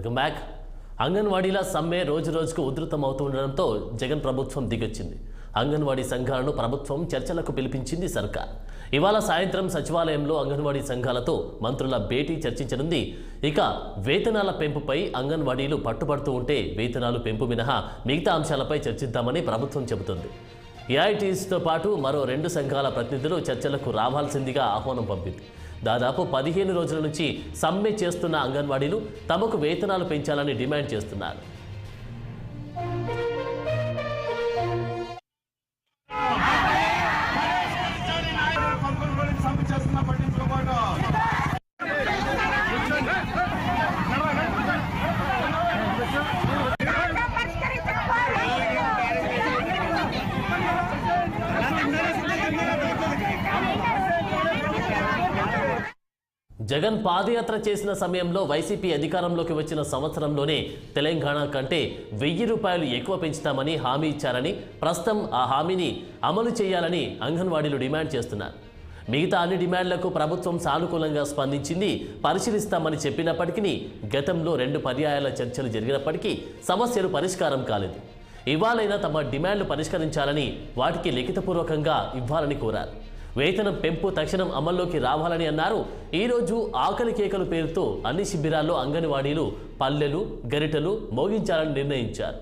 Welcome back. అంగన్వాడీల సమ్మె రోజు రోజుకు ఉధృతమవుతుండడంతో జగన్ ప్రభుత్వం దిగొచ్చింది. అంగన్వాడీ సంఘాలను ప్రభుత్వం చర్చలకు పిలిపించింది సర్కార్. ఇవాళ సాయంత్రం సచివాలయంలో అంగన్వాడీ సంఘాలతో మంత్రుల భేటీ చర్చించనుంది. ఇక వేతనాల పెంపుపై అంగన్వాడీలు పట్టుబడుతూ ఉంటే వేతనాలు పెంపు మినహా మిగతా అంశాలపై చర్చిద్దామని ప్రభుత్వం చెబుతోంది. ఏఐటీసీతో పాటు మరో 2 సంఘాల ప్రతినిధులు చర్చలకు రావాల్సిందిగా ఆహ్వానం పంపింది. దాదాపు 15 రోజుల నుంచి సమ్మె చేస్తున్న అంగన్వాడీలు తమకు వేతనాలు పెంచాలని డిమాండ్ చేస్తున్నారు. జగన్ పాదయాత్ర చేసిన సమయంలో వైసీపీ అధికారంలోకి వచ్చిన సంవత్సరంలోనే తెలంగాణ కంటే 1000 రూపాయలు ఎక్కువ పెంచుతామని హామీ ఇచ్చారని, ప్రస్తుతం ఆ హామీని అమలు చేయాలని అంగన్వాడీలు డిమాండ్ చేస్తున్నారు. మిగతా అన్ని డిమాండ్లకు ప్రభుత్వం సానుకూలంగా స్పందించింది, పరిశీలిస్తామని చెప్పినప్పటికీ గతంలో 2 పర్యాయాల చర్చలు జరిగినప్పటికీ సమస్యలు పరిష్కారం కాలేదు. ఇవాళైనా తమ డిమాండ్లు పరిష్కరించాలని, వాటికి లిఖితపూర్వకంగా ఇవ్వాలని కోరారు. వేతనం పెంపు తక్షణం అమల్లోకి రావాలని అన్నారు. ఈరోజు ఆకలి కేకలు పేరుతో అన్ని శిబిరాల్లో అంగన్వాడీలు పల్లెలు, గరిటెలు మోగించాలని నిర్ణయించారు.